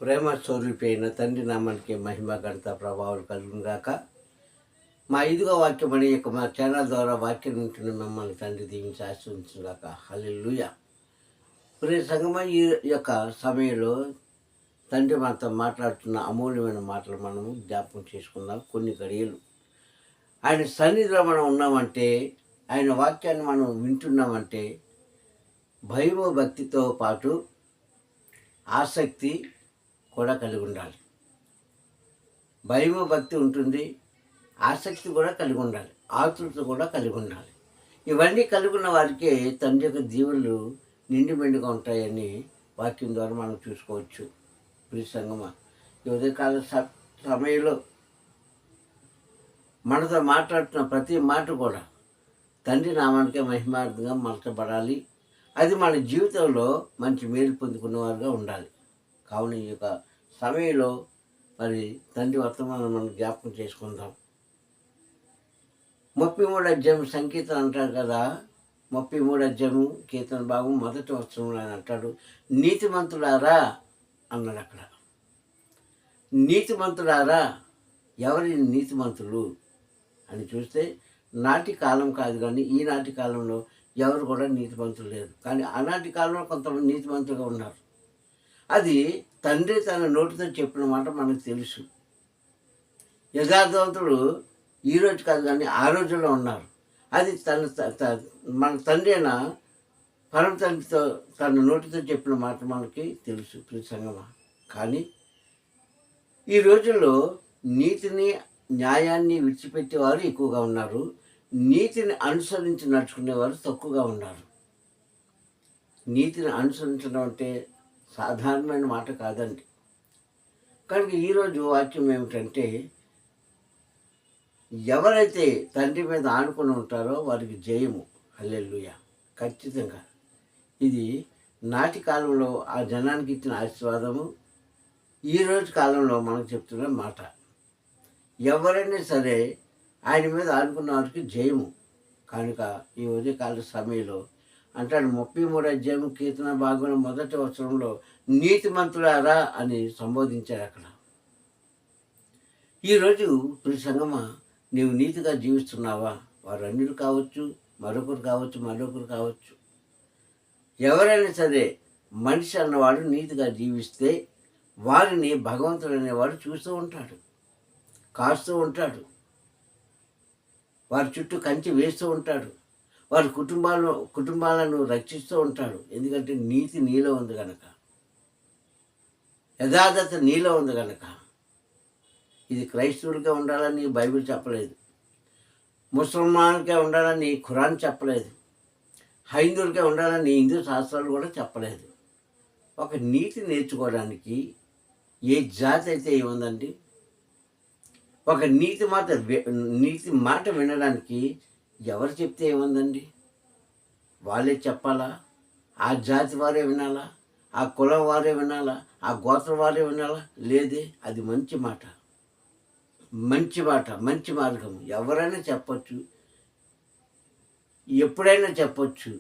ప్రేమ స్వరూపైన తండ్రి నామానికి మహిమ ఘనత ప్రభావాలు కలుగుగాక. మా ఇదిగో వాక్యం అనే యొక్క మా ఛానల్ ద్వారా వాక్యం వింటున్న మిమ్మల్ని తండ్రి దీవించి ఆశీర్వదించుగాక. హల్లెలూయా. ప్రియ సంగమ, ఈ యొక్క సమయంలో తండ్రి మనతో మాట్లాడుతున్న అమూల్యమైన మాటలు మనము జ్ఞాపకం చేసుకుందాం. కొన్ని గడియలు ఆయన సన్నిధిలో మనం ఉన్నామంటే, ఆయన వాక్యాన్ని మనం వింటున్నామంటే భయము భక్తితో పాటు ఆసక్తి కూడా కలిగి ఉండాలి. భయము భక్తి ఉంటుంది, ఆసక్తి కూడా కలిగి ఉండాలి, ఆతృత కూడా కలిగి ఉండాలి. ఇవన్నీ కలిగి ఉన్న వారికి తండ్రి యొక్క దీవులు నిండి మెండుగా ఉంటాయని వాక్యం ద్వారా మనం చూసుకోవచ్చు. ప్రియ సంగమా, ఈ ఉదయకాల సమయంలో మనతో మాట్లాడుతున్న ప్రతి మాట కూడా తండ్రి నామానికే మహిమార్థంగా మలచబడాలి. అది మన జీవితంలో మంచి మేలు పొందుకున్నవారుగా ఉండాలి. కావున ఈ యొక్క సమయంలో మరి తండ్రి వర్తమానం మనం జ్ఞాపకం చేసుకుందాం. 33 అధ్యాయం సంకీర్తన అంటారు కదా, 33 అధ్యాయం కీర్తన భాగం మొదటి వచనంలో ఆయన అంటాడు, నీతిమంతులారా అన్నాడు. అక్కడ నీతిమంతులారా, ఎవరి నీతిమంతులు అని చూస్తే నాటి కాలం కాదు, కానీ ఈనాటి కాలంలో ఎవరు కూడా నీతిమంతులు లేరు. కానీ ఆనాటి కాలంలో కొంతమంది నీతిమంతులుగా ఉన్నారు. అది తండ్రి తన నోటితో చెప్పిన మాట మనకు తెలుసు. యథార్థవంతుడు ఈరోజు కాదు, కానీ ఆ రోజుల్లో ఉన్నారు. అది మన తండ్రి అయిన పరమ తండ్రితో తన నోటితో చెప్పిన మాట మనకి తెలుసు. ప్రియ సంగమా, కానీ ఈ రోజుల్లో నీతిని న్యాయాన్ని విడిచిపెట్టేవారు ఎక్కువగా ఉన్నారు. నీతిని అనుసరించి నడుచుకునేవారు తక్కువగా ఉన్నారు. నీతిని అనుసరించడం అంటే సాధారణమైన మాట కాదండి. కనుక ఈరోజు వాక్యం ఏమిటంటే, ఎవరైతే తండ్రి మీద ఆనుకొని ఉంటారో వారికి జయము. హల్లెలూయా. ఖచ్చితంగా ఇది నాటి కాలంలో ఆ జనానికి ఇచ్చిన ఆశీర్వాదము, ఈరోజు కాలంలో మనకు చెప్తున్న మాట. ఎవరైనా సరే ఆయన మీద ఆనుకున్న వారికి జయము. కనుక ఈ ఉదయకాల సమయంలో అంటాడు, 33 అధ్యాయం కీర్తన భాగంలో మొదటి వచనంలో నీతిమంతులారా అని సంబోధించారు. అక్కడ ఈరోజు ప్రియ సంగమా, నీవు నీతిగా జీవిస్తున్నావా? వారు అన్యులు కావచ్చు, మరొకరు కావచ్చు. ఎవరైనా సరే మనిషి అన్నవాడు నీతిగా జీవిస్తే వారిని భగవంతుడు అనేవాడు చూస్తూ ఉంటాడు, కాస్తూ ఉంటాడు, వారి చుట్టూ కంచె వేస్తూ ఉంటాడు, వారి కుటుంబాలను రక్షిస్తూ ఉంటాడు. ఎందుకంటే నీతి నీలో ఉంది కనుక, యథార్థత నీలో ఉంది కనుక. ఇది క్రైస్తవుడిగా ఉండాలని బైబిల్ చెప్పలేదు, ముసల్మాన్కే ఉండాలని ఖురాన్ చెప్పలేదు, హైందువులకే ఉండాలని హిందూ శాస్త్రాలు కూడా చెప్పలేదు. ఒక నీతి నేర్చుకోవడానికి ఏ జాతి అయితే ఏముందండి? ఒక నీతి మాట వినడానికి ఎవరు చెప్తే ఏముందండి? వాళ్ళే చెప్పాలా? ఆ జాతి వారే వినాలా? ఆ కులం వారే వినాలా? ఆ గోత్రం వారే వినాలా? లేదే. అది మంచి మాట, మంచి మార్గం. ఎవరైనా చెప్పచ్చు, ఎప్పుడైనా చెప్పచ్చు.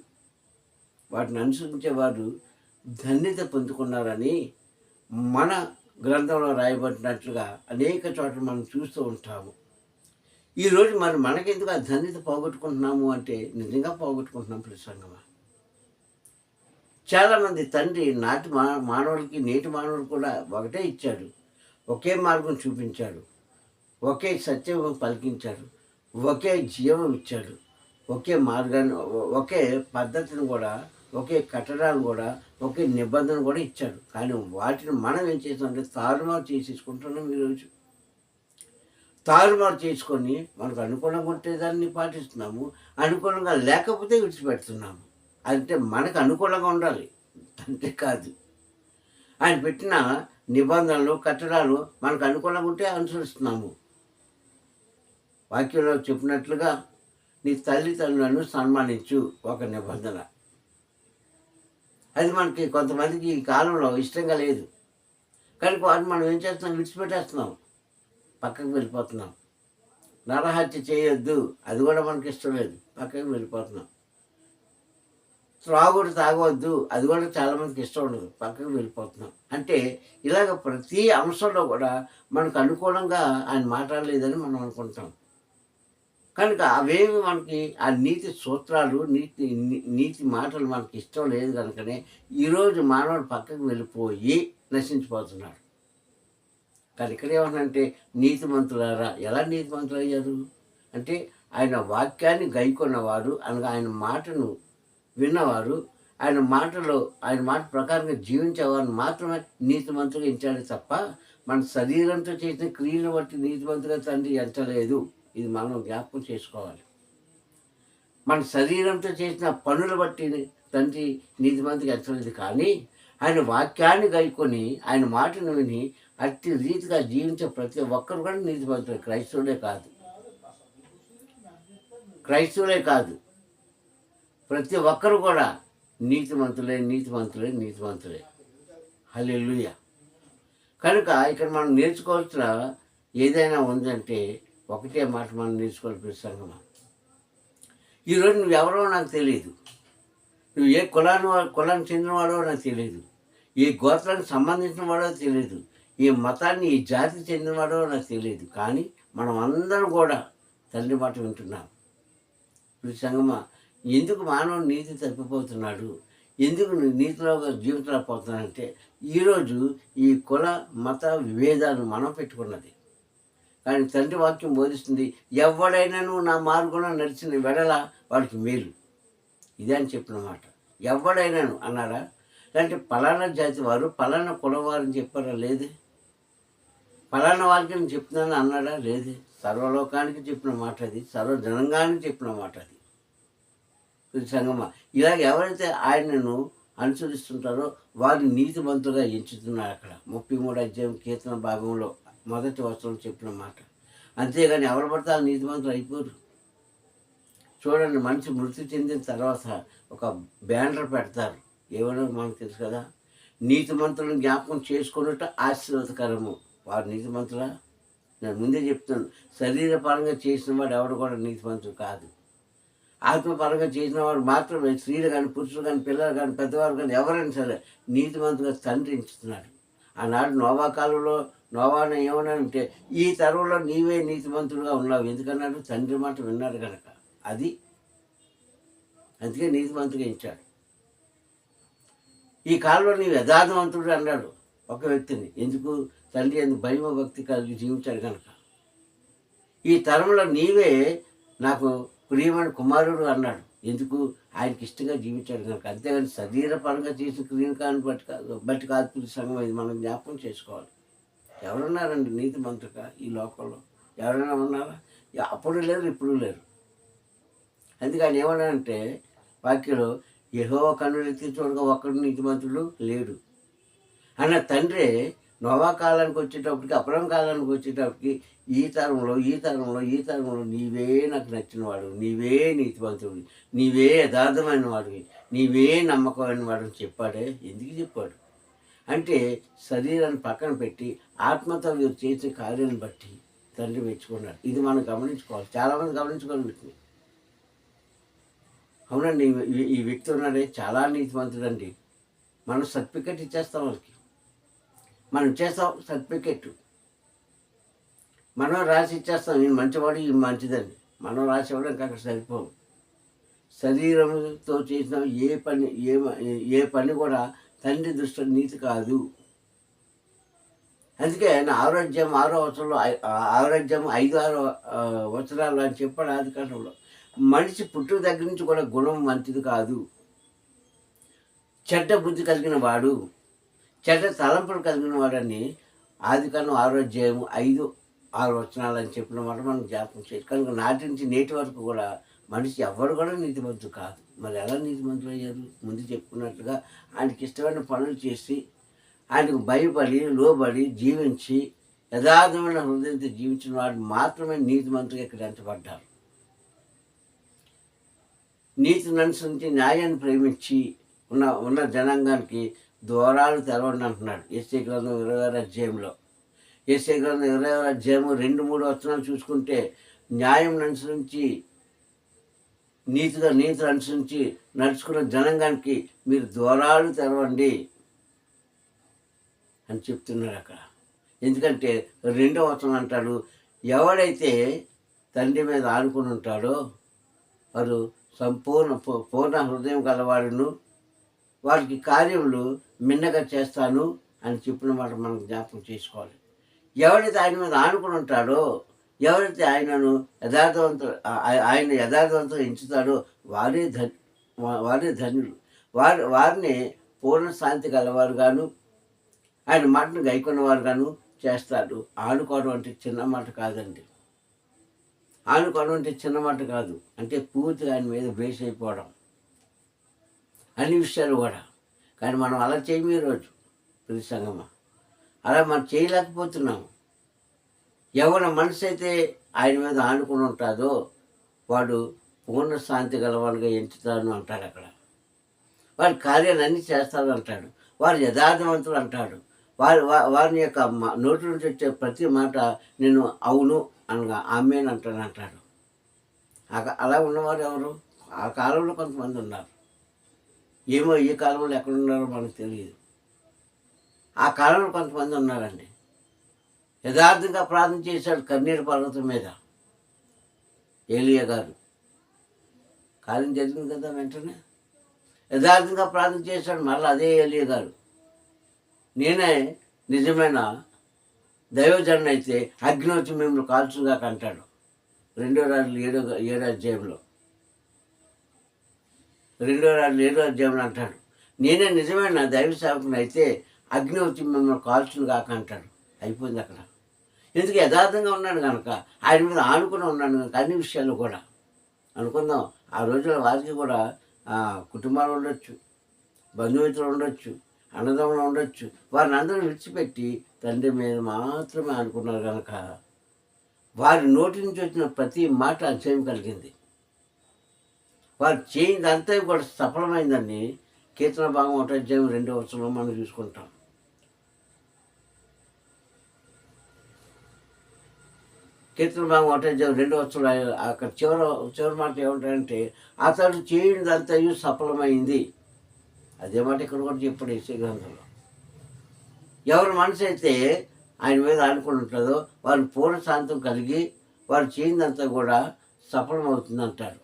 వాటిని అనుసరించేవారు ధన్యత పొందుకున్నారని మన గ్రంథంలో రాయబడినట్లుగా అనేక చోట్ల మనం చూస్తూ ఉంటాము. ఈరోజు మరి మనకెందుకు ఆ ధన్యత పోగొట్టుకుంటున్నాము అంటే, నిజంగా పోగొట్టుకుంటున్నాం. ప్రియ సంగమా, చాలామంది తండ్రి నాటి మానవులకి నేటి మానవులు కూడా ఒకటే ఇచ్చాడు, ఒకే మార్గం చూపించాడు, ఒకే సత్యం పలికించాడు, ఒకే జీవం ఇచ్చాడు, ఒకే మార్గాన్ని, ఒకే పద్ధతిని కూడా, ఒకే కట్టడాలు కూడా, ఒకే నిబంధన కూడా ఇచ్చాడు. కానీ వాటిని మనం ఏం చేస్తామంటే తారుమారు చేసేసుకుంటున్నాం. ఈరోజు తారుమారు చేసుకొని మనకు అనుకూలంగా ఉంటే దాన్ని పాటిస్తున్నాము, అనుకూలంగా లేకపోతే విడిచిపెడుతున్నాము. అంటే మనకు అనుకూలంగా ఉండాలి అంటే కాదు. ఆయన పెట్టిన నిబంధనలు, కట్టడాలు మనకు అనుకూలంగా ఉంటే అనుసరిస్తున్నాము. వాక్యంలో చెప్పినట్లుగా నీ తల్లిదండ్రులను సన్మానించు, ఒక నిబంధన. అది మనకి కొంతమందికి ఈ కాలంలో ఇష్టంగా లేదు. కానీ వాటిని మనం ఏం చేస్తున్నాం? విడిచిపెట్టేస్తున్నాం, పక్కకు వెళ్ళిపోతున్నాం. నరహత్య చేయొద్దు, అది కూడా మనకి ఇష్టం లేదు, పక్కకు వెళ్ళిపోతున్నాం. త్రాగుడు తాగవద్దు, అది కూడా చాలామందికి ఇష్టం ఉండదు, పక్కకు వెళ్ళిపోతున్నాం. అంటే ఇలాగ ప్రతి అంశంలో కూడా మనకు అనుకూలంగా ఆయన మాట్లాడలేదని మనం అనుకుంటాం. కనుక అవేమి మనకి ఆ నీతి సూత్రాలు, నీతి మాటలు మనకి ఇష్టం లేదు కనుకనే ఈరోజు మానవుడు పక్కకు వెళ్ళిపోయి నశించిపోతున్నాడు. కానీ ఇక్కడ ఏమన్నంటే నీతిమంతులారా, ఎలా నీతిమంతులు అయ్యారు అంటే ఆయన వాక్యాన్ని గైకొన్నవారు, అనగా ఆయన మాటను విన్నవారు, ఆయన మాట ప్రకారంగా జీవించేవారిని మాత్రమే నీతిమంతులుగా ఎంచాడు తప్ప మన శరీరంతో చేసిన క్రియలను బట్టి నీతిమంతుగా తండ్రి ఎంచలేదు. ఇది మనం జ్ఞాపకం చేసుకోవాలి. మన శరీరంతో చేసిన పనులు బట్టి తండ్రి నీతిమంతుగా ఎంచలేదు, కానీ ఆయన వాక్యాన్ని గైకొని ఆయన మాటను విని అట్టి రీతిగా జీవించే ప్రతి ఒక్కరు కూడా నీతిమంతులే. క్రైస్తవులే కాదు, ప్రతి ఒక్కరు కూడా నీతిమంతులే. హల్లెలూయా. కనుక ఇక్కడ మనం నేర్చుకోవాల్సిన ఏదైనా ఉందంటే ఒకటే మాట మనం నేర్చుకోవాలి. సంగమా, ఈరోజు నువ్వెవరో నాకు తెలియదు, నువ్వు ఏ కులానికి చెందినవాడో నాకు తెలియదు, ఏ గోత్రానికి సంబంధించిన వాడో తెలియదు, ఈ మతాన్ని ఈ జాతికి చెందినవాడో నాకు తెలియదు, కానీ మనం అందరం కూడా తండ్రి మాట వింటున్నాం. సంగమా, ఎందుకు మానవుడు నీతి తప్పిపోతున్నాడు, ఎందుకు నీతిలో జీవించలేకపోతున్నాడంటే ఈరోజు ఈ కుల మత విభేదాలు మనం పెట్టుకున్నది. కానీ తండ్రి వాక్యం బోధిస్తుంది, ఎవడైనాను నా మార్గంలో నడిచిన వెడల వాడికి మేలు. ఇదే అని చెప్పిన మాట. ఎవడైనాను అన్నారా, అంటే పలానా జాతి వారు పలానా కులం వారని చెప్పారా? లేదే. పలానా వారికి నేను చెప్తున్నాను అన్నాడా? లేదే. సర్వలోకానికి చెప్పిన మాట అది, సర్వజనంగానికి చెప్పిన మాట అది. సంగమా, ఇలాగ ఎవరైతే ఆయనను అనుసరిస్తుంటారో వారిని నీతిమంతులుగా ఎంచుతున్నారు. అక్కడ 33వ అధ్యాయం కీర్తన భాగంలో మొదటి వచనం చెప్పిన మాట. అంతేగాని ఎవరు పడితే ఆ నీతిమంతులు అయిపోరు. చూడండి, మనిషి మృతి చెందిన తర్వాత ఒక బ్యానర్ పెడతారు, ఏమన్నా మనకు తెలుసు కదా, నీతిమంతులను జ్ఞాపకం చేసుకున్నట్టు ఆశీర్వాదకరము. వారు నీతిమంతులా? నేను ముందే చెప్తాను, శరీరపరంగా చేసిన వాడు ఎవడు కూడా నీతిమంతుడు కాదు. ఆత్మపరంగా చేసిన వాడు మాత్రమే, స్త్రీలు కానీ పురుషులు కానీ పిల్లలు కానీ పెద్దవారు కానీ ఎవరైనా సరే నీతిమంతుగా తండ్రి ఎంచుతున్నాడు. ఆనాడు నోవా కాలంలో నోవాను ఏమన్నాడంటే, ఈ తరంలో నీవే నీతిమంతుడుగా ఉన్నావు. ఎందుకన్నాడు? తండ్రి మాట విన్నాడు కనుక. అందుకే నీతిమంతుగా ఎంచాడు. ఈ కాలంలో నీవు యథార్థవంతుడు అన్నాడు ఒక వ్యక్తిని. ఎందుకు? తండ్రి ఎందుకు భయమ భక్తి కలిగి జీవించాడు కనుక. ఈ తరంలో నీవే నాకు ప్రియమైన కుమారుడు అన్నాడు. ఎందుకు? ఆయనకి ఇష్టంగా జీవించాడు కనుక. అంతేగాని శరీరపరంగా చేసిన క్రియను కానీ బట్టి కాదు. సంఘం ఇది మనం జ్ఞాపకం చేసుకోవాలి. ఎవరున్నారండి నీతిమంతుగా ఈ లోకంలో? ఎవరైనా ఉన్నారా? అప్పుడు లేరు, ఇప్పుడు లేరు. అందుకే ఆయన ఏమన్నాడంటే వాక్యలో, యెహోవా కన్నులెత్తి చూడగా ఒక్కడు నీతిమంతుడు లేడు అన్న తండ్రి నోవా కాలానికి వచ్చేటప్పటికి, అబ్రహాం కాలానికి వచ్చేటప్పటికి ఈ తరంలో నీవే నాకు నచ్చినవాడు, నీవే నీతిమంతుడు, నీవే యథార్థమైన వాడివి, నీవే నమ్మకమైన వాడు అని చెప్పాడే. ఎందుకు చెప్పాడు అంటే శరీరాన్ని పక్కన పెట్టి ఆత్మతో వీరు చేసే కార్యాలను బట్టి తండ్రి మెచ్చుకున్నాడు. ఇది మనం గమనించుకోవాలి. చాలామంది గమనించుకోగలుగుతుంది. అవునండి, ఈ వ్యక్తి ఉన్నాడే చాలా నీతిమంతుడండి, మనం సర్టిఫికెట్ ఇచ్చేస్తాం వాళ్ళకి. మనం ఇచ్చేస్తాం సర్టిఫికెట్, మనం రాసి ఇచ్చేస్తాం, నేను మంచివాడు ఈ మంచిదండి. మనం రాసేవాడు అక్కడ సరిపోవు. శరీరంతో చేసిన ఏ పని కూడా తండ్రి దృష్టిలో నీతి కాదు. అందుకే ఆయన 6వ వచనంలో 5-6 వచనాలు అని చెప్పాడు ఆదికాండంలో. మనిషి పుట్టుక దగ్గర నుంచి కూడా గుణం మంచిది కాదు, చెడ్డ బుద్ధి కలిగిన వాడు, చెడ్డ తలంపులు కలిగిన వాడని ఆదికాండం 5-6 వచనాలు అని చెప్పిన మాట మనం జ్ఞాపకం చేయాలి. కనుక నాటి నుంచి నేటి వరకు కూడా మనిషి ఎవరు కూడా నీతిమంతుడు కాదు. మరి ఎలా నీతిమంతులు అయ్యారు? ముందు చెప్పుకున్నట్లుగా ఆయనకి ఇష్టమైన పనులు చేసి, ఆయనకు భయపడి లోబడి జీవించి యథార్థమైన హృదయంతో జీవించిన వాడు మాత్రమే నీతిమంతుగా ఇక్కడ ఎంచబడ్డారు. నీతిని అనుసరించి న్యాయాన్ని ప్రేమించి ఉన్న జనాంగానికి ద్వారాలు తెరవండి అంటున్నాడు యెషయా గ్రంథం 26వ అధ్యాయంలో. యెషయా గ్రంథం 26వ అధ్యాయము 2-3 వచనాలు చూసుకుంటే, న్యాయం అనుసరించి నీతిని అనుసరించి నడుచుకున్న జనాంగానికి మీరు ద్వారాలు తెరవండి అని చెప్తున్నాడు అక్కడ. ఎందుకంటే 2వ వచనం అంటాడు, ఎవడైతే తండ్రి మీద ఆనుకుని ఉంటాడో వారు పూర్ణ హృదయం గలవాడును, వారికి కార్యములు మిన్నగా చేస్తాను అని చెప్పిన మాట మనం జ్ఞాపకం చేసుకోవాలి. ఎవరైతే ఆయన మీద ఆనుకుని ఉంటాడో, ఎవరైతే ఆయన యథార్థవంతం ఎంచుతాడో వారే ధన్యులు. వారిని పూర్ణ శాంతి గలవారు గాను, ఆయన మాటను గైకొన్నవారు గాను చేస్తాడు. ఆనుకోవడం అంటే చిన్న మాట కాదండి. ఆనుకోవడం అంటే చిన్న మాట కాదు. అంటే పూర్తిగా ఆయన మీద బేస్ అయిపోవడం అన్ని విషయాలు కూడా. కానీ మనం అలా చేయము ఈరోజు ప్రతి సంగమా. అలా మనం చేయలేకపోతున్నాము. ఎవరి మనసు అయితే ఆయన మీద ఆనుకుని ఉంటుందో వాడు పూర్ణ శాంతి గలవాడుగా ఎంచుతాను అంటాడు అక్కడ. వారి కార్యాలు అన్నీ చేస్తాడు అంటాడు. వారు యథార్థవంతులు అంటాడు. వారి యొక్క నోటి నుంచి వచ్చే ప్రతి మాట నేను అవును అనగా ఆమేన్ అంటాడు. అలా ఉన్నవారు ఎవరు? ఆ కాలంలో కొంతమంది ఉన్నారు. ఏమో ఈ కాలంలో ఎక్కడున్నారో మనకు తెలియదు. ఆ కాలంలో కొంతమంది ఉన్నారండి. యథార్థంగా ప్రార్థన చేశాడు కన్నీరు పర్వతం మీద ఏలియా గారు. కార్యం జరిగింది కదా వెంటనే. యథార్థంగా ప్రార్థన చేశాడు మళ్ళీ అదే ఏలియా గారు. నేనే నిజమైన దైవజనుడు అయితే అగ్ని వచ్చి మిమ్మల్ని కాల్చుగా అంటాడు 2 రాజులు 7వ అధ్యాయంలో. 2 రాజులు 7వ అధ్యాయంలో అంటాడు, నేనే నిజమైన దైవ సేవకుని అయితే అగ్ని వచ్చి మిమ్మల్ని కాల్చును కాక అంటాడు. అయిపోయింది అక్కడ. ఎందుకు యథార్థంగా ఉన్నాడు కనుక, ఆయన మీద ఆనుకుని ఉన్నాడు కనుక అన్ని విషయాలు కూడా అనుకుందాం. ఆ రోజుల వారికి కూడా కుటుంబాలు ఉండొచ్చు, బంధుమిత్రులు ఉండొచ్చు, అన్నదమ్ములు ఉండొచ్చు. వారిని అందరూ విడిచిపెట్టి తండ్రి మీద మాత్రమే అనుకున్నారు కనుక వారి నోటి నుంచి వచ్చిన ప్రతి మాట అధ్యయం కలిగింది. వారు చేయిందంతా కూడా సఫలమైందని కీర్తన భాగం 1వ అధ్యాయం 2వ వచనంలో మనం చూసుకుంటాం. కీర్తన భాగం 1వ అధ్యాయం 2వ వచనంలో అక్కడ చివరి మాట ఏమంటారంటే అతడు చేయిందంతయు సఫలమైంది. అదే మాట ఇక్కడ కూడా చెప్పాడు యేసయ్య గ్రంథంలో. ఎవరి మనసు అయితే ఆయన మీద ఆనుకుని ఉంటుందో వారి పూర్ణ శాంతం కలిగి వారు చేయిందంతా కూడా సఫలమవుతుంది అంటారు.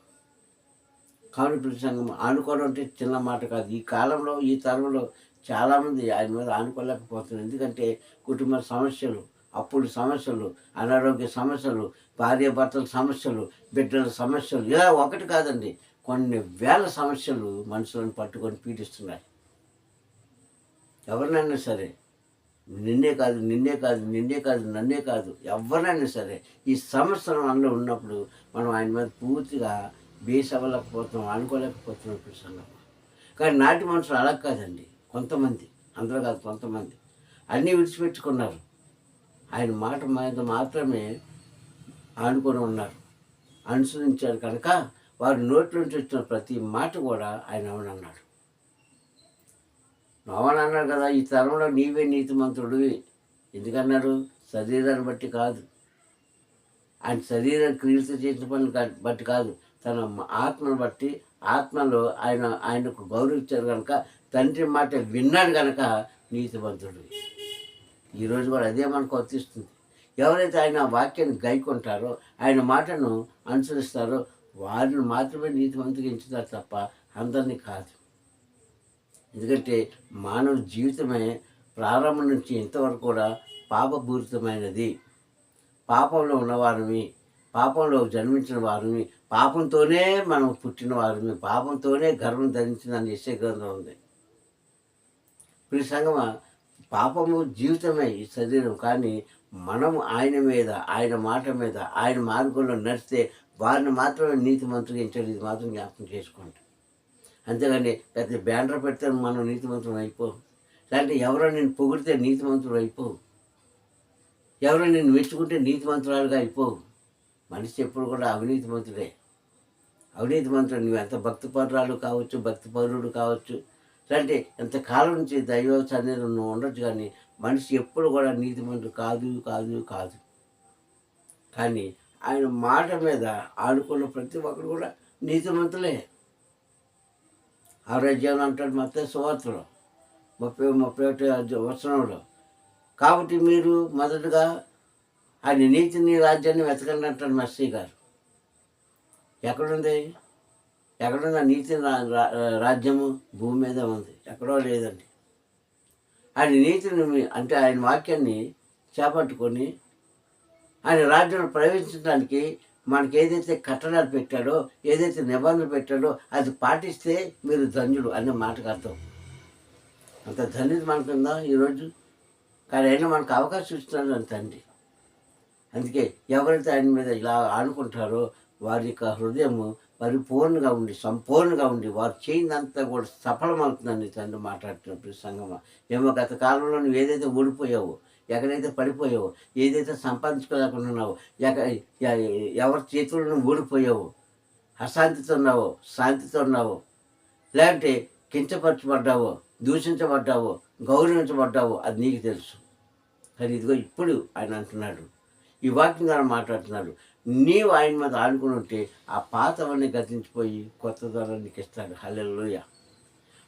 కావున ప్రతి సంఘం ఆనుకోవడం అంటే చిన్న మాట కాదు. ఈ కాలంలో ఈ తరంలో చాలామంది ఆయన మీద ఆనుకోలేకపోతున్నారు. ఎందుకంటే కుటుంబ సమస్యలు, అప్పుల సమస్యలు, అనారోగ్య సమస్యలు, భార్యాభర్తల సమస్యలు, బిడ్డల సమస్యలు, ఇలా ఒకటి కాదండి, కొన్ని వేల సమస్యలు మనుషులను పట్టుకొని పీడిస్తున్నాయి. ఎవరినైనా సరే, నన్నే కాదు ఎవరినైనా సరే ఈ సమస్యలు మనలో ఉన్నప్పుడు మనం ఆయన మీద పూర్తిగా బేస్ అవ్వలేకపోతున్నాం, అనుకోలేకపోతున్నాం ప్రసంగం. కానీ నాటి మనుషులు అలా కాదండి. కొంతమంది, అందరూ కాదు, కొంతమంది అన్నీ విడిచిపెట్టుకున్నారు. ఆయన మాట మీద మాత్రమే ఆనుకొని ఉన్నారు, అనుసరించారు కనుక వారి నోట్ల నుంచి వచ్చిన ప్రతి మాట కూడా ఆయన అవునన్నాడు. నోవనన్నాడు కదా, ఈ తరంలో నీవే నీతిమంతుడివి. ఎందుకన్నారు? శరీరాన్ని బట్టి కాదు, ఆయన శరీరం క్రియలతో చేసిన పనులు బట్టి కాదు, తన ఆత్మను బట్టి, ఆత్మలో ఆయనకు గౌరవించారు కనుక, తండ్రి మాట విన్నాడు కనుక నీతిమంతుడు. ఈరోజు కూడా అదే మనకు వర్తిస్తుంది. ఎవరైతే ఆయన వాక్యాన్ని గైకొంటారో, ఆయన మాటను అనుసరిస్తారో వారిని మాత్రమే నీతిమంతుగా ఎంచుతారు తప్ప అందరినీ కాదు. ఎందుకంటే మానవ జీవితమే ప్రారంభం నుంచి ఇంతవరకు కూడా పాపపూరితమైనది. పాపంలో ఉన్నవారిని, పాపంలో జన్మించిన వారిని, పాపంతోనే మనం పుట్టిన వారిని, పాపంతోనే గర్వం ధరించిందని యేసయ్య గ్రంథం ఉంది. ఈ సంగమ పాపము జీవితమే ఈ శరీరం. కానీ మనం ఆయన మీద, ఆయన మాట మీద, ఆయన మార్గంలో నడిస్తే వారిని మాత్రమే నీతిమంతులుగా ఎంచాలి. ఇది మాత్రం జ్ఞాపకం చేసుకోండి. అంతేగాని పెద్ద బ్యానర్ పెడితే మనం నీతిమంతులు అయిపోవు. లేదంటే ఎవరో నేను పొగిడితే నీతిమంతులు అయిపోవు, ఎవరో నేను మెచ్చుకుంటే నీతిమంతురాలుగా అయిపోవు. మనిషి ఎప్పుడు కూడా అవినీతిమంతుడు. నువ్వు ఎంత భక్తిపరురాలు కావచ్చు, భక్తిపరుడు కావచ్చు, లేదంటే ఎంతకాలం నుంచి దైవ సన్నిధిలో నువ్వు ఉండొచ్చు, కానీ మనిషి ఎప్పుడు కూడా నీతిమంతుడు కాదు. కానీ ఆయన మాట మీద ఆడుకున్న ప్రతి ఒక్కరు కూడా నీతిమంతులే. ఆరోగ్యం అంటాడు మత్తయి సువార్తలో 31 కాబట్టి మీరు మొదటగా ఆయన నీతిని రాజ్యాన్ని వెతకండి అంటాడు మెస్సీ గారు. ఎక్కడుంది? ఎక్కడుంది ఆ నీతి రాజ్యము? భూమి మీద ఉంది, ఎక్కడో లేదండి. ఆయన నీతిని అంటే ఆయన వాక్యాన్ని చేపట్టుకొని ఆయన రాజ్యంలో ప్రవేశించడానికి మనకి ఏదైతే కట్టడాలు పెట్టాడో, ఏదైతే నిబంధనలు పెట్టాడో అది పాటిస్తే మీరు ధన్యుడు అనే మాటకు అర్థం. అంత ధన్యత మనకుందా ఈరోజు? కానీ అయినా మనకు అవకాశం ఇస్తున్నాడు అని తండ్రి. అందుకే ఎవరైతే ఆయన మీద ఇలా ఆడుకుంటారో వారి యొక్క హృదయము పరిపూర్ణంగా ఉండి సంపూర్ణంగా ఉండి వారు చేయిందంతా కూడా సఫలమవుతుందని తండ్రి మాట్లాడుతున్నప్పుడు సంగమా. ఏమో గత కాలంలో నువ్వు ఏదైతే ఓడిపోయావో, ఎక్కడైతే పడిపోయావో, ఏదైతే సంపాదించుకోలేకున్నావో, ఎవరి చేతుల్లో నువ్వు ఓడిపోయావో, అశాంతితో ఉన్నావో, శాంతితో ఉన్నావో, లేదంటే కించపరచబడ్డావో, దూషించబడ్డావో, గౌరవించబడ్డావో అది నీకు తెలుసు. కానీ ఇదిగో ఇప్పుడు ఆయన అంటున్నాడు, ఈ వాక్యం ద్వారా మాట్లాడుతున్నాడు, నీవు ఆయన మీద ఆనుకుని ఉంటే ఆ పాతవన్నీ గతించిపోయి కొత్త దాన్ని నీకు ఇస్తాడు. హల్లెలూయా.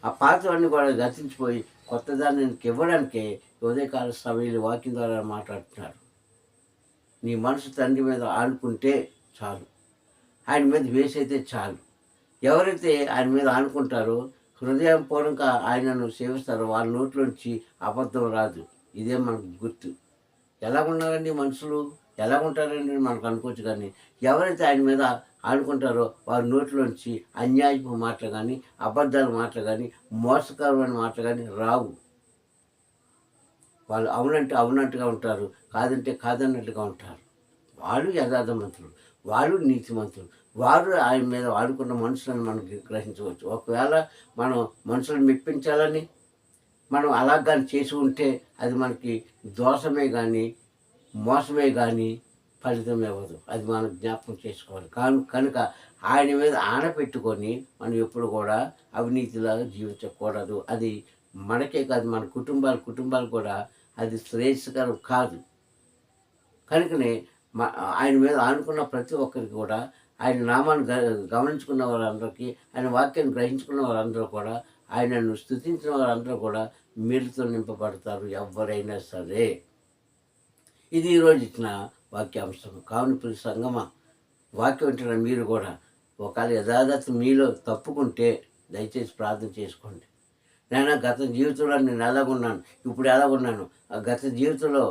ఆ పాతవన్నీ కూడా గతించిపోయి కొత్త దాన్ని నీకు ఇవ్వడానికే ఉదయకాల సమయంలో వాక్యం ద్వారా మాట్లాడుతున్నాడు. నీ మనసు తండ్రి మీద ఆనుకుంటే చాలు, ఆయన మీద వేసైతే చాలు. ఎవరైతే ఆయన మీద ఆనుకుంటారో, హృదయపూర్వకంగా ఆయనను సేవిస్తారో వాళ్ళ నోట్లోంచి అబద్ధం రాదు. ఇదే మనకు గుర్తు. ఎలాగున్నారండి మనుషులు, ఎలాగుంటారండి మనకు అనుకోవచ్చు. కానీ ఎవరైతే ఆయన మీద ఆడుకుంటారో వారి నోట్లోంచి అన్యాయపు మాటలు కానీ, అబద్ధాల మాటలు కానీ, మోసకరమైన మాటలు కానీ రావు. వాళ్ళు అవునంటే అవునట్టుగా ఉంటారు, కాదంటే కాదన్నట్టుగా ఉంటారు. వాళ్ళు యథార్థవంతులు, వాళ్ళు నీతిమంతులు. వారు ఆయన మీద ఆడుకున్న మనుషులను మనం గ్రహించవచ్చు. ఒకవేళ మనం మనుషులను మెప్పించాలని మనం అలా కానీ చేసి ఉంటే అది మనకి దోషమే కానీ మోసమే కానీ ఫలితం ఇవ్వదు. అది మనం జ్ఞాపకం చేసుకోవాలి. కనుక ఆయన మీద ఆనపెట్టుకొని మనం ఎప్పుడు కూడా అవినీతిలాగా జీవించకూడదు. అది మనకే కాదు, మన కుటుంబాలు కూడా అది శ్రేయస్కరం కాదు. కనుకనే ఆయన మీద ఆనుకున్న ప్రతి ఒక్కరికి కూడా, ఆయన నామాన్ని గమనించుకున్న వారందరికీ, ఆయన వాక్యాన్ని గ్రహించుకున్న వారందరూ కూడా, ఆయనను స్తుతించిన వారందరూ కూడా మేలుతో నింపబడతారు, ఎవరైనా సరే. ఇది ఈరోజు ఇచ్చిన వాక్యాంశం. కావున ప్రతి సంగమా, వాక్యం వింటున్న మీరు కూడా ఒకవేళ యథార్థత మీలో తప్పుకుంటే దయచేసి ప్రార్థన చేసుకోండి. నేను గత జీవితంలో నేను ఎలాగున్నాను, ఇప్పుడు ఎలాగున్నాను, ఆ గత జీవితంలో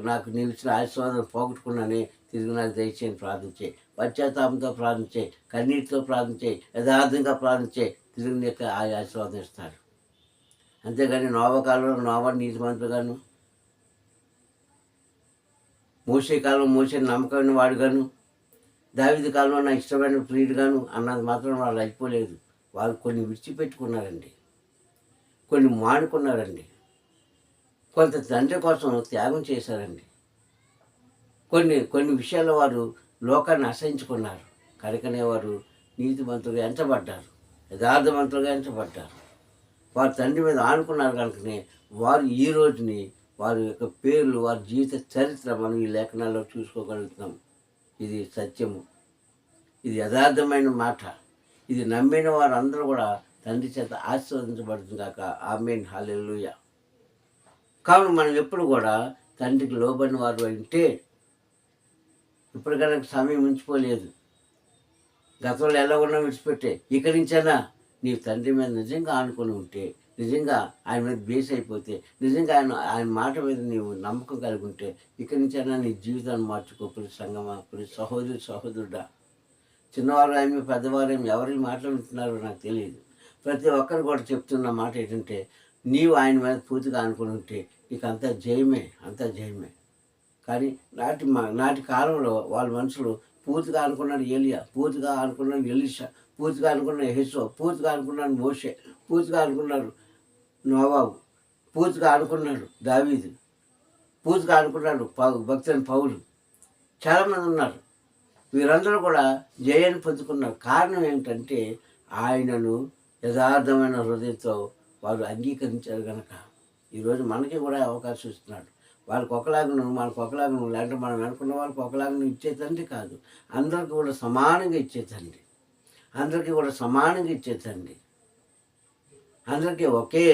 నాకు నీవు ఇచ్చిన ఆశీర్వాదం పోగొట్టుకున్నానే, తిరిగి నాకు దయచేసి ప్రార్థించే, పశ్చాత్తాపంతో ప్రార్థించే, కన్నీటితో ప్రార్థించే, యథార్థంగా ప్రార్థించే, తిరిగి నీకు ఆ ఆశీర్వాదం ఇస్తాడు. అంతేగాని నోవకాలంలో నోవా నీతిమంతుడుగాను, మోసే కాలంలో మోసే నమ్మకమైన వాడుగాను, దావీదు కాలంలో నా ఇష్టమైన ప్రియుడుగాను అన్నది మాత్రం వాళ్ళు అయిపోలేదు. వాళ్ళు కొన్ని విడిచిపెట్టుకున్నారండి, కొన్ని మానుకున్నారండి, కొంత తండ్రి కోసం త్యాగం చేశారండి. కొన్ని విషయాల్లో వారు లోకాన్ని అసహించుకున్నారు. కనుకనే వారు నీతిమంతులుగా ఎంచబడ్డారు, యథార్థవంతులుగా ఎంచబడ్డారు. వారి తండ్రి మీద ఆనుకున్నారు. కనుకనే వారు ఈ రోజుని వారి యొక్క పేర్లు, వారి జీవిత చరిత్ర మనం ఈ లేఖనాల్లో చూసుకోగలుగుతున్నాం. ఇది సత్యము, ఇది యథార్థమైన మాట. ఇది నమ్మిన వారందరూ కూడా తండ్రి చేత ఆశీర్వదించబడుతుంది కాక. ఆమేన్, హల్లెలూయా. కావున మనం ఎప్పుడు కూడా తండ్రికి లోబడిన వారు అంటే, ఇప్పుడు కనుక సమయం ఉంచిపోలేదు, గతంలో ఎలా ఉన్నా విడిచిపెట్టే, ఇక్కడి నుంచైనా నీ తండ్రి మీద నిజంగా ఆనుకొని ఉంటే, నిజంగా ఆయన మీద బేస్ అయిపోతే, నిజంగా ఆయన మాట మీద నీవు నమ్మకం కలిగి ఉంటే, ఇక్కడి నుంచైనా నీ జీవితాన్ని మార్చుకో. ప్రతి సంగమా, ప్రతి సహోదరుడా, చిన్నవారేమి పెద్దవారేమి ఎవరి మాటలు వింటున్నారో నాకు తెలియదు. ప్రతి ఒక్కరు కూడా చెప్తున్న మాట ఏంటంటే, నీవు ఆయన మీద పూర్తిగా అనుకుని ఉంటే నీకు అంతా జయమే, అంతా జయమే. కానీ నాటి కాలంలో వాళ్ళ మనుషులు పూర్తిగా అనుకున్నాడు ఏలియా, పూర్తిగా అనుకున్నాడు ఎలీషా, పూర్తిగా అనుకున్నాడు యెహోషువ, పూర్తిగా అనుకున్నాడు మోషే, పూర్తిగా అనుకున్నాడు నోవాబు, పూర్తిగా అనుకున్నాడు దావీదు, పూర్తిగా అనుకున్నాడు భక్తుని పౌలు. చాలామంది ఉన్నారు. వీరందరూ కూడా జయాన్ని పొందుకున్నారు. కారణం ఏంటంటే ఆయనను యథార్థమైన హృదయంతో వారు అంగీకరించారు కనుక. ఈరోజు మనకి కూడా అవకాశం ఇస్తున్నాడు. వాళ్ళకి ఒకలాగను మనకు ఒకలాగను, లేదంటే మనం అనుకున్న వాళ్ళకి ఒకలాగను ఇచ్చే తండ్రి కాదు, అందరికీ కూడా సమానంగా ఇచ్చే తండ్రి. అందరికీ కూడా సమానంగా ఇచ్చే తండ్రి, అందరికీ ఒకే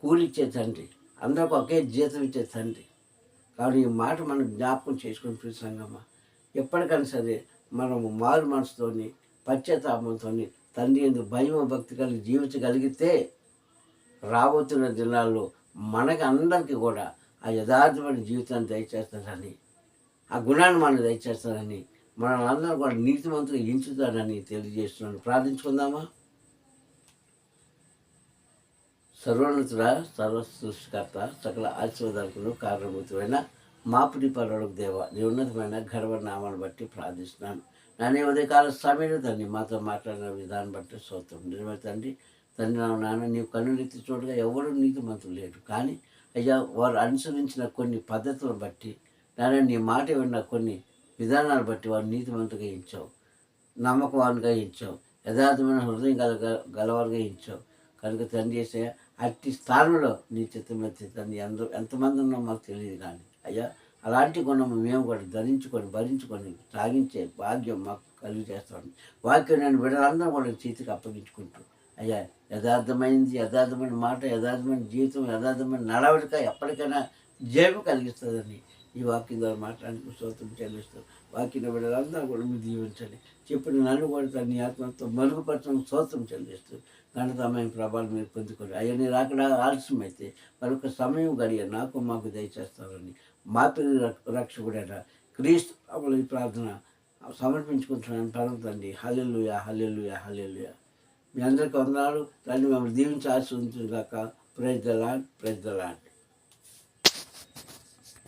కూలి ఇచ్చే తండ్రి, అందరికి ఒకే జీతం ఇచ్చే తండ్రి. కాబట్టి ఈ మాట మనం జ్ఞాపకం చేసుకొని ప్రసంగమా ఎప్పటికైనా సరే మనము మారు మనసుతోని పశ్చాత్తాపంతోని తండ్రి ఎందుకు భయం భక్తి కలిగి జీవించగలిగితే రాబోతున్న దినాల్లో మనకి అందరికీ కూడా ఆ యథార్థమైన జీవితాన్ని దయచేస్తానని, ఆ గుణాన్ని మనం దయచేస్తానని, మనల్ని అందరూ కూడా నీతిమంతుగా ఎంచుతానని తెలియజేస్తున్నాను. ప్రార్థించుకుందామా? సర్వోన్నతుడ, సర్వ సృష్టికర్త, సకల ఆశీర్వాదాలకు కారణభూతమైన మా ప్రియ పరలోక దేవ, నీ ఉన్నతమైన గర్వ నామాన్ని బట్టి ప్రార్థిస్తున్నాను. నానే ఉదయకాల సమయంలో తండ్రి మాతో మాట్లాడిన విధానం బట్టి స్తోత్రం. నిజమే తండ్రి, నాన్న నీవు కన్నులెత్తి చూడగా ఎవరు నీతిమంతులు లేరు. కానీ అయ్యా వారు అనుసరించిన కొన్ని పద్ధతులను బట్టి, నాన్న నీ మాట విన్న కొన్ని విధానాలు బట్టి వారు నీతిమంతుగా ఇచ్చావు, నమ్మకవాన్గా ఇచ్చావు, యథార్థమైన హృదయం గలవారుగా ఇచ్చావు. కనుక తండ్రి చేసే అట్టి స్థానంలో నీ చిత్తమెత్తి తండ్రి ఎంతమంది ఉన్నామో మాకు తెలియదు. కానీ అయ్యా అలాంటి గుణము మేము కూడా ధరించుకొని భరించుకొని సాగించే భాగ్యం మాకు కలిగి చేస్తాం. వాక్యం నేను బిడ్డలందరూ కూడా చేతికి అప్పగించుకుంటూ అయ్యా యథార్థమైన మాట, యథార్థమైన జీవితం, యథార్థమైన నడవడిక ఎప్పటికైనా జయము కలిగిస్తుందని ఈ వాక్యం ద్వారా మాట్లాడానికి స్తోత్రం చెల్లిస్తూ వాక్యం బిడ్డలందరూ కూడా మీరు దీవించండి. చెప్పిన నన్ను కూడా నీ ఆత్మతో మరుగుపరచడం స్తోత్రం చెల్లిస్తూ ఘనతమైన ప్రభావం మీరు పొందుకోండి. అయ్యా నీ రాకడా ఆలస్యమైతే మరొక సమయం గడియ నాకు మాకు దయచేస్తారని మా పిల్లల రక్షకుడైన క్రీస్తు అమలు ఈ ప్రార్థన సమర్పించుకుంటున్నాను పరమ తండ్రి. హల్లెలూయా, హల్లెలూయా, హల్లెలూయా. మీ అందరికీ వందనాలు. తండ్రి మమ్మల్ని దీవించి ఆశీర్వదించుగాక. Praise the Lord, praise the lord.